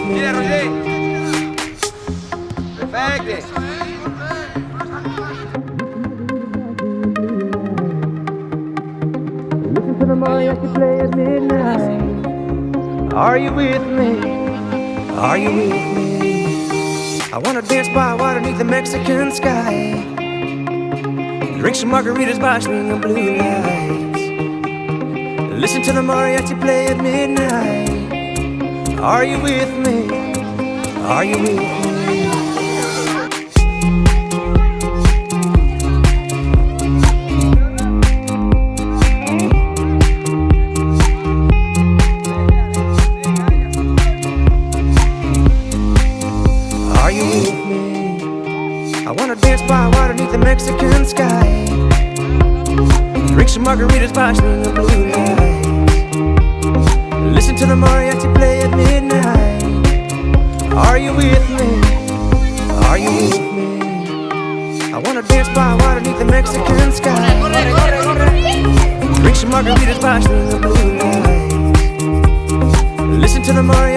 me? Listen to the mariachi play at midnight. Are you with me? Are you with me? I wanna dance by water beneath the Mexican sky. Drink some margaritas by swinging blue lights. Listen to the mariachi play at midnight. Are you with me? Are you with me? Are you with me? I wanna dance by water beneath the Mexican sky. Drink some margaritas by swinging blue lights. Listen to the mariachi play at midnight. Are you with me? Are you with me? I wanna dance by water beneath the Mexican sky. Drink some margaritas by swinging blue lights. Listen to the mariachi